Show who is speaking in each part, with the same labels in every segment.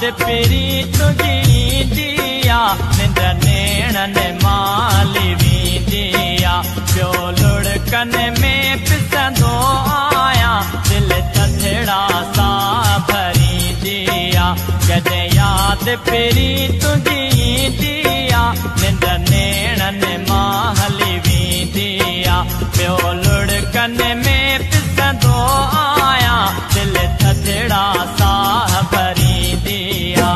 Speaker 1: पिरी तुझी दिया निंद नेणन माली वींदिया प्यो लुड़कन में पिसंदो आया दिल थथड़ा सा भरी दिया जॾहिं याद पिरी तुझी दिया निंद नेणन माली वींदिया प्यो लुड़कन में पिसंदो आया दिल थथड़ा सा भरी दिया।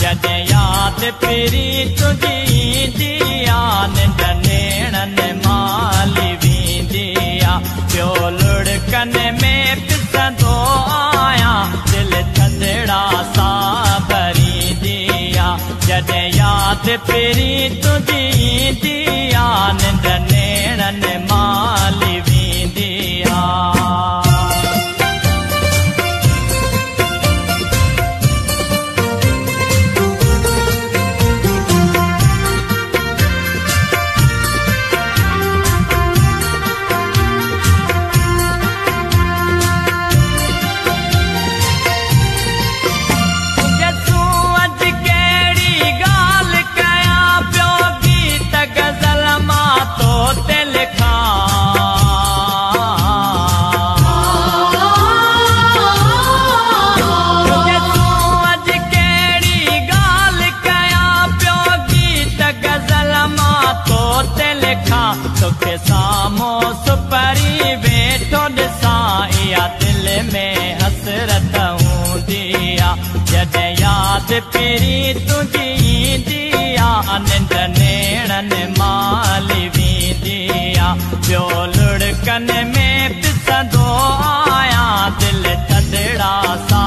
Speaker 1: जॾहिं याद पिरी तुझी दिया निंद नेणन माली वींदिया प्यो लुड़कन में पिसंदो आया दिल थथड़ा सा भरी दिया जॾहिं याद पिरी तुझी दिया निंद नेणन माली वींदिया। तोखे सामो सुपरी वेठो ॾिसां इहा दिल में हसरत हूंदिया जॾहिं याद पिरी तुझी दिया निंद नेणन माली वींदिया प्यो लुड़कन में पिसंदो आया दिल थथड़ा सा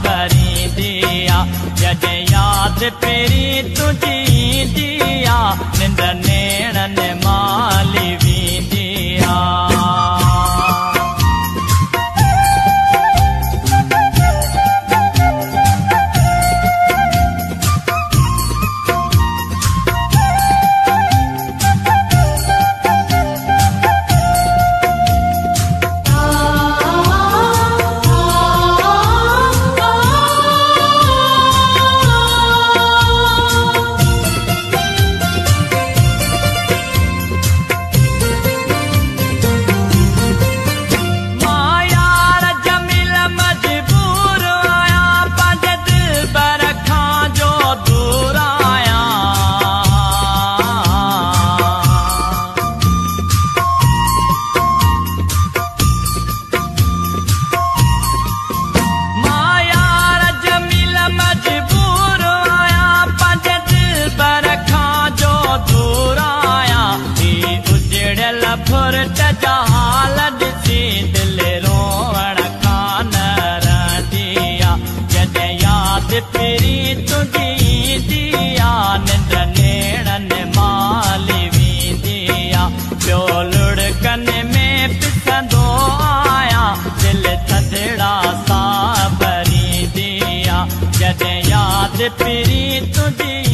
Speaker 1: भरी दिया जॾहिं याद पिरी तुझी दिया निंद नेणन माली वींदिया। पिरी तुझी दिया निंद नेणन माली वींदिया प्यो लुड़कन में पिसंदो आया दिल थथड़ा सा भरी दिया जॾहिं याद पिरी तुझी